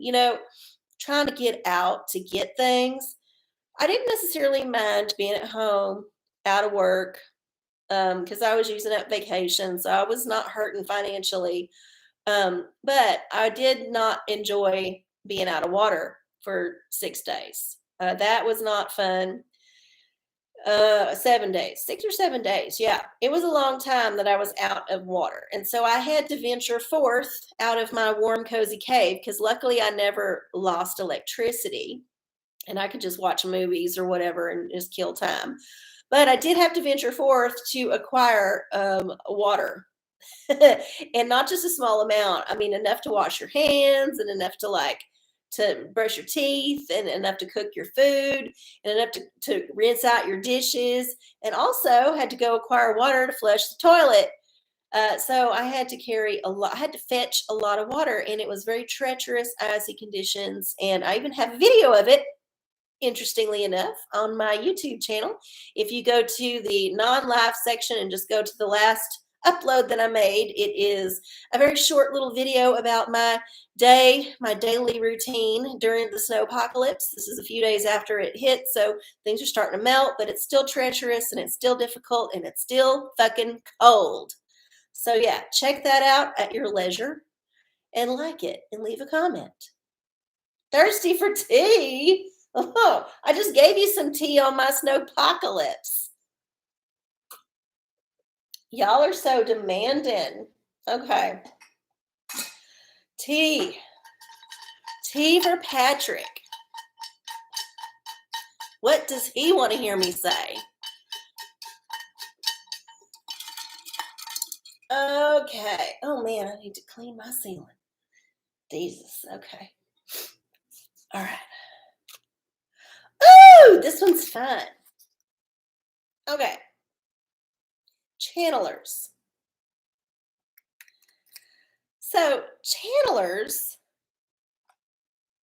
trying to get out to get things. I didn't necessarily mind being at home, out of work, because I was using up vacation, so I was not hurting financially. But I did not enjoy being out of water for 6 days. That was not fun. 7 days, 6 or 7 days. Yeah, it was a long time that I was out of water. And so I had to venture forth out of my warm, cozy cave because luckily I never lost electricity and I could just watch movies or whatever and just kill time. But I did have to venture forth to acquire water. And not just a small amount. I mean, enough to wash your hands and enough to brush your teeth and enough to cook your food and enough to rinse out your dishes, and also had to go acquire water to flush the toilet. So I had to carry a lot. I had to fetch a lot of water, and it was very treacherous, icy conditions. And I even have a video of it, interestingly enough, on my YouTube channel. If you go to the non-live section and just go to the last upload that I made, it is a very short little video about my daily routine during the snowpocalypse. This is a few days after it hit, so things are starting to melt, but it's still treacherous and it's still difficult and it's still fucking cold. So yeah, check that out at your leisure and like it and leave a comment. Thirsty for tea? Oh, I just gave you some tea on my snowpocalypse. Y'all are so demanding. Okay. Tea. Tea for Patrick. What does he want to hear me say? Okay. Oh, man, I need to clean my ceiling. Jesus. Okay. All right. Ooh, this one's fun. Okay. Channelers. So channelers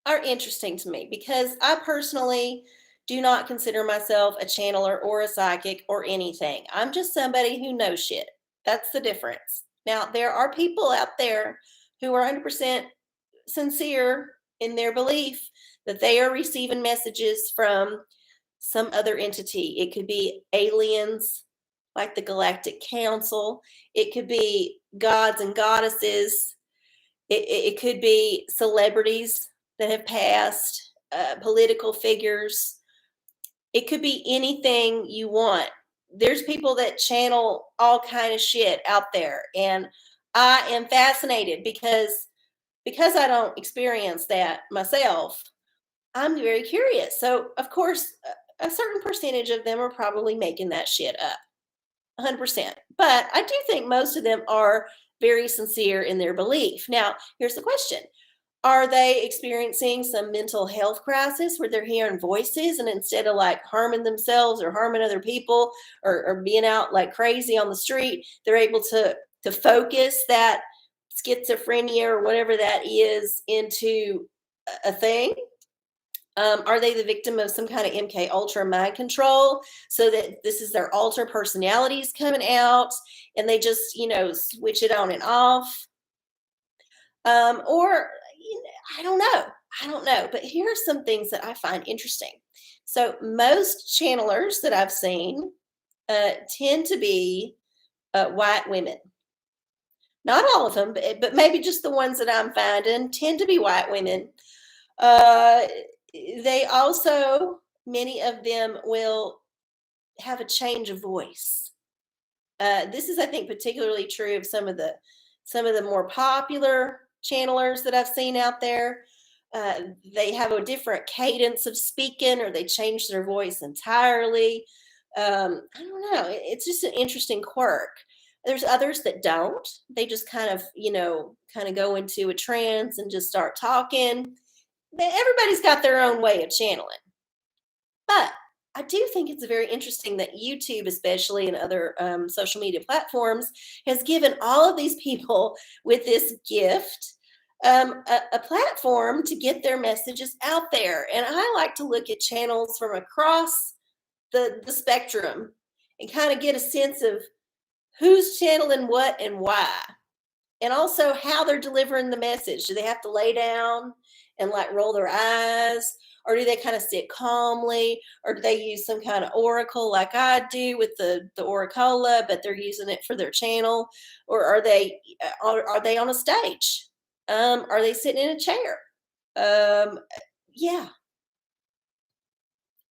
are interesting to me because I personally do not consider myself a channeler or a psychic or anything. I'm just somebody who knows shit. That's the difference. Now, there are people out there who are 100% sincere in their belief that they are receiving messages from some other entity. It could be aliens, like the Galactic Council. It could be gods and goddesses. It could be celebrities that have passed, political figures. It could be anything you want. There's people that channel all kind of shit out there, and I am fascinated because I don't experience that myself. I'm very curious. So, of course, a certain percentage of them are probably making that shit up, 100%. But I do think most of them are very sincere in their belief. Now, here's the question. Are they experiencing some mental health crisis where they're hearing voices and instead of like harming themselves or harming other people or being out like crazy on the street, they're able to focus that schizophrenia or whatever that is into a thing? Are they the victim of some kind of MK Ultra mind control so that this is their alter personalities coming out and they just, switch it on and off? Or I don't know. I don't know. But here are some things that I find interesting. So most channelers that I've seen tend to be white women. Not all of them, but maybe just the ones that I'm finding tend to be white women. Uh, they also, many of them will have a change of voice. This is, I think, particularly true of some of the more popular channelers that I've seen out there. They have a different cadence of speaking, or they change their voice entirely. I don't know. It's just an interesting quirk. There's others that don't. They just kind of go into a trance and just start talking. Everybody's got their own way of channeling. But I do think it's very interesting that YouTube, especially and other social media platforms, has given all of these people with this gift a platform to get their messages out there. And I like to look at channels from across the spectrum and kind of get a sense of who's channeling what and why. And also how they're delivering the message. Do they have to lay down and like roll their eyes? Or do they kind of sit calmly? Or do they use some kind of oracle like I do with the OraCola, but they're using it for their channel? Or are they on a stage? Are they sitting in a chair? Yeah,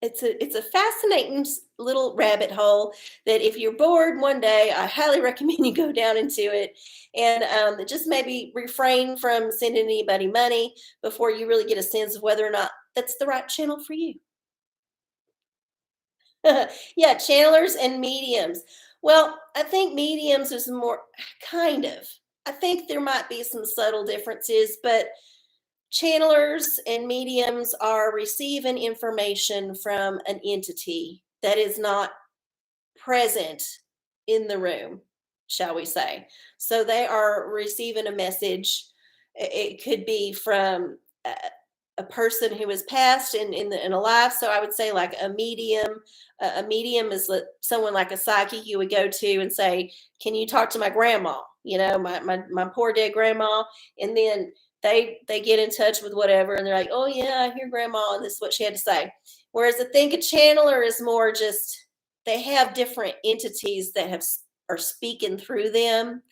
it's a fascinating little rabbit hole that if you're bored one day, I highly recommend you go down into it and just maybe refrain from sending anybody money before you really get a sense of whether or not that's the right channel for you. Yeah, channelers and mediums. Well, I think mediums is more kind of. I think there might be some subtle differences, but channelers and mediums are receiving information from an entity that is not present in the room, shall we say. So they are receiving a message. It could be from a person who has passed in a life. So I would say like a medium. A medium is someone like a psychic you would go to and say, "Can you talk to my grandma? My poor dead grandma." And then they get in touch with whatever, and they're like, "Oh yeah, I hear grandma, and this is what she had to say." Whereas I think a channeler is more just they have different entities that are speaking through them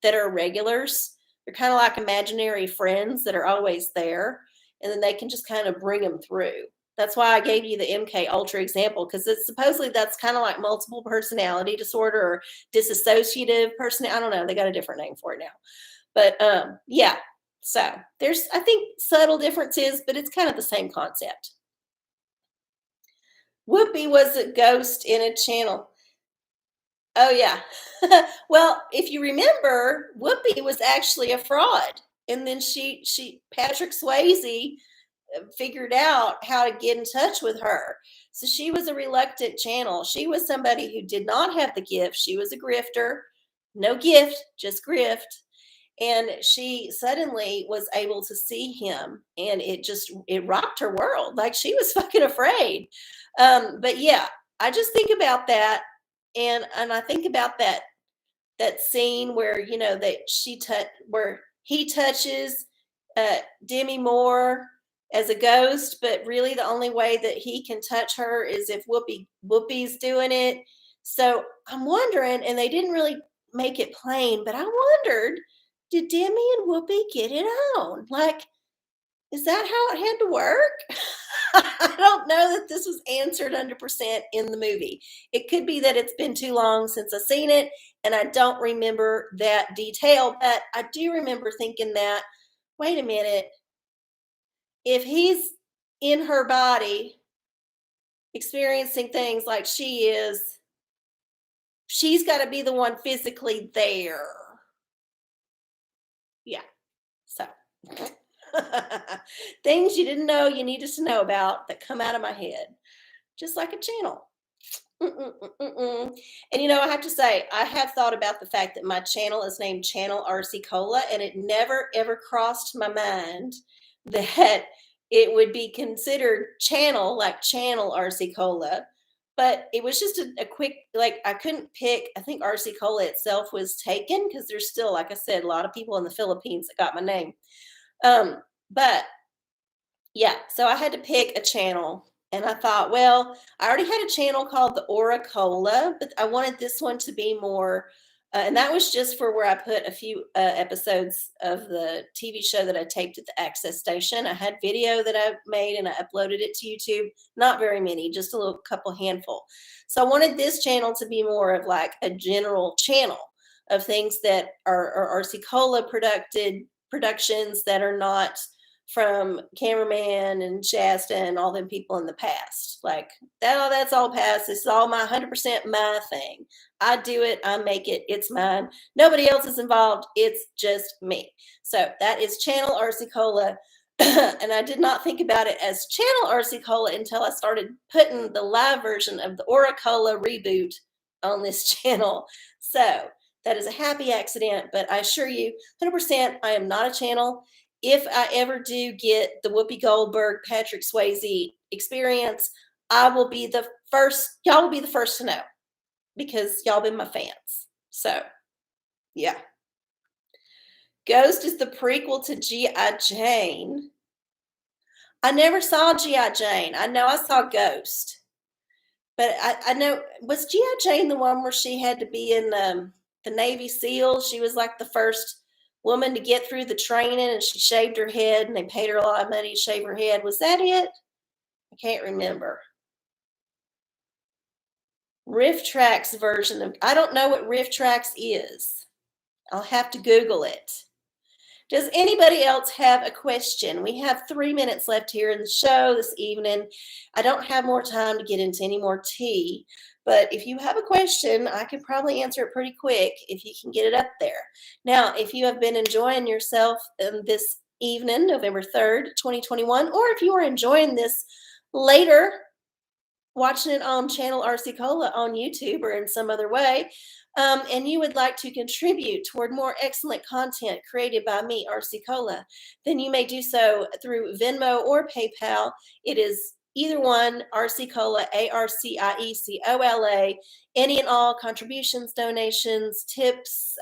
that are regulars. They're kind of like imaginary friends that are always there, and then they can just kind of bring them through. That's why I gave you the MK Ultra example because it's supposedly that's kind of like multiple personality disorder or dissociative person. I don't know. They got a different name for it now, but yeah. So there's I think subtle differences, but it's kind of the same concept. Whoopi was a ghost in a channel. Oh yeah. Well, if you remember, Whoopi was actually a fraud, and then she Patrick Swayze figured out how to get in touch with her. So she was a reluctant channel. She was somebody who did not have the gift. She was a grifter, no gift, just grift. And she suddenly was able to see him, and it rocked her world. Like she was fucking afraid. But yeah, I just think about that, and I think about that scene where where he touches Demi Moore as a ghost, but really the only way that he can touch her is if Whoopi's doing it. So I'm wondering, and they didn't really make it plain, but I wondered, did Demi and Whoopi get it on? Like, is that how it had to work? I don't know that this was answered 100% in the movie. It could be that it's been too long since I've seen it, And I don't remember that detail, but I do remember thinking that, wait a minute, if he's in her body experiencing things like she is, she's got to be the one physically there. Yeah. So things you didn't know you needed to know about that come out of my head, just like a channel. And I have to say, I have thought about the fact that my channel is named Channel arcieola, and it never ever crossed my mind that it would be considered channel, like Channel arcieola. But it was just a quick, like, I couldn't pick. I think arcieola itself was taken because there's still, like I said, a lot of people in the Philippines that got my name. But yeah, so I had to pick a channel. And I thought, well, I already had a channel called the OraCola, but I wanted this one to be more, and that was just for where I put a few episodes of the TV show that I taped at the Access Station. I had video that I made and I uploaded it to YouTube. Not very many, just a little couple handful. So I wanted this channel to be more of like a general channel of things that are arcieola productions that are not from cameraman and Shasta and all them people in the past. Like that's all past. It's all my 100% my thing. I do it. I make it. It's mine. Nobody else is involved. It's just me. So that is Channel arcieola. And I did not think about it as Channel arcieola until I started putting the live version of the OraCola reboot on this channel. So that is a happy accident, but I assure you 100% I am not a channel. If I ever do get the Whoopi Goldberg, Patrick Swayze experience, I will be the first. Y'all will be the first to know because y'all been my fans. So, yeah. Ghost is the prequel to G.I. Jane. I never saw G.I. Jane. I know I saw Ghost. But I know, was G.I. Jane the one where she had to be in the Navy SEALs? She was like the first woman to get through the training, and she shaved her head, and they paid her a lot of money to shave her head. Was that it? I can't remember. Riff Tracks version of, I don't know what Riff Tracks is. I'll have to Google it. Does anybody else have a question? We have 3 minutes left here in the show this evening. I don't have more time to get into any more tea, but if you have a question, I can probably answer it pretty quick if you can get it up there. Now, if you have been enjoying yourself this evening, November 3rd, 2021, or if you are enjoying this later, watching it on Channel arcieola on YouTube or in some other way, and you would like to contribute toward more excellent content created by me, arcieola, then you may do so through Venmo or PayPal. It is either one, arcieola, ARCIECOLA. Any and all contributions, donations, tips,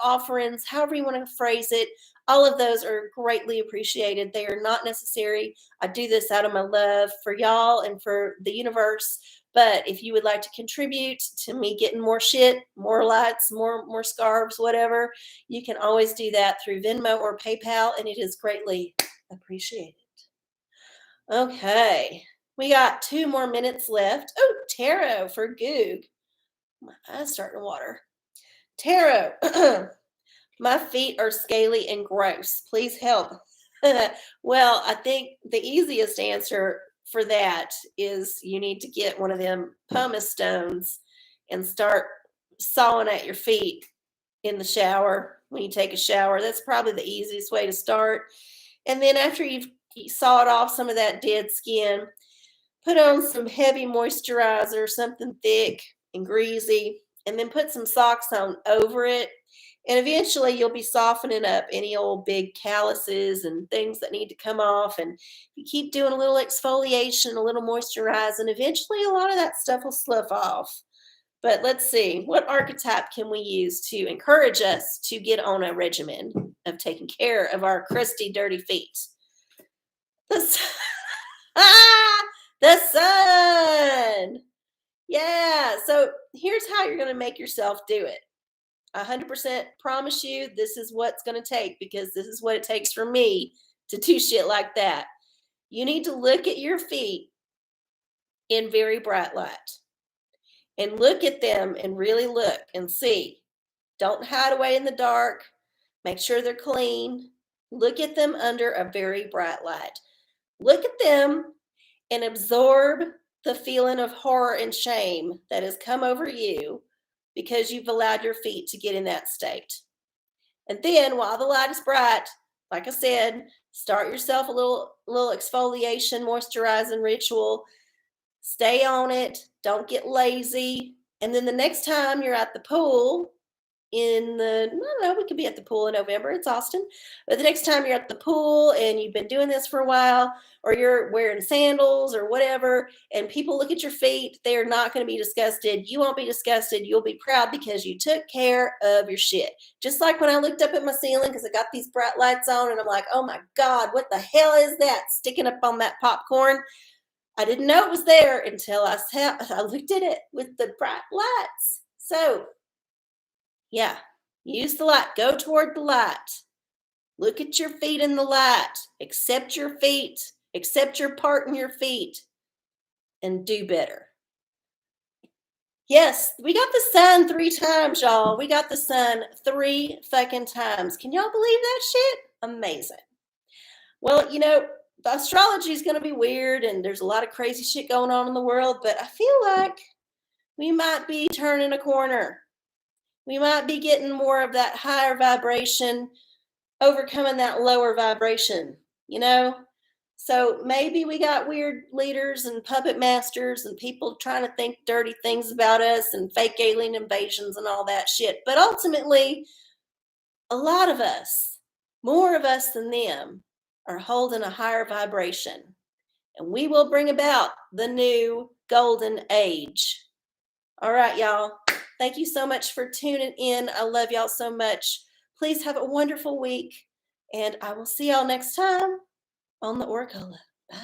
offerings, however you want to phrase it, all of those are greatly appreciated. They are not necessary. I do this out of my love for y'all and for the universe. But if you would like to contribute to me getting more shit, more lights, more scarves, whatever, you can always do that through Venmo or PayPal, and it is greatly appreciated. Okay, we got 2 more minutes left. Oh, tarot for Goog. My eyes starting to water. Tarot. My feet are scaly and gross. Please help. Well, I think the easiest answer for that is you need to get one of them pumice stones and start sawing at your feet in the shower when you take a shower. That's probably the easiest way to start. And then after you've sawed off some of that dead skin, put on some heavy moisturizer, something thick and greasy, and then put some socks on over it. And eventually you'll be softening up any old big calluses and things that need to come off. And you keep doing a little exfoliation, a little moisturizing. Eventually a lot of that stuff will slough off. But let's see, what archetype can we use to encourage us to get on a regimen of taking care of our crusty, dirty feet? The sun. Yeah. So here's how you're going to make yourself do it. 100% promise you this is what's going to take, because this is what it takes for me to do shit like that. You need to look at your feet in very bright light. and look at them and really look and see. Don't hide away in the dark. Make sure they're clean. Look at them under a very bright light. Look at them and absorb the feeling of horror and shame that has come over you because you've allowed your feet to get in that state. And then while the light is bright, like I said, start yourself a little exfoliation, moisturizing ritual. Stay on it. Don't get lazy. And then the next time you're at the pool, I don't know, we could be at the pool in November. It's Austin. But the next time you're at the pool and you've been doing this for a while, or you're wearing sandals or whatever, and people look at your feet, they're not going to be disgusted. You won't be disgusted. You'll be proud because you took care of your shit. Just like when I looked up at my ceiling because I got these bright lights on and I'm like, oh my God, what the hell is that sticking up on that popcorn? I didn't know it was there until I looked at it with the bright lights. So, yeah, use the light. Go toward the light. Look at your feet in the light. Accept your feet. Accept your part in your feet. And do better. Yes, we got the sun 3 times, y'all. We got the sun 3 fucking times. Can y'all believe that shit? Amazing. Well, the astrology is going to be weird and there's a lot of crazy shit going on in the world, but I feel like we might be turning a corner. We might be getting more of that higher vibration, overcoming that lower vibration, So maybe we got weird leaders and puppet masters and people trying to think dirty things about us and fake alien invasions and all that shit. But ultimately, a lot of us, more of us than them, are holding a higher vibration. And we will bring about the new golden age. All right, y'all. Thank you so much for tuning in. I love y'all so much. Please have a wonderful week. And I will see y'all next time on the OraCola. Bye.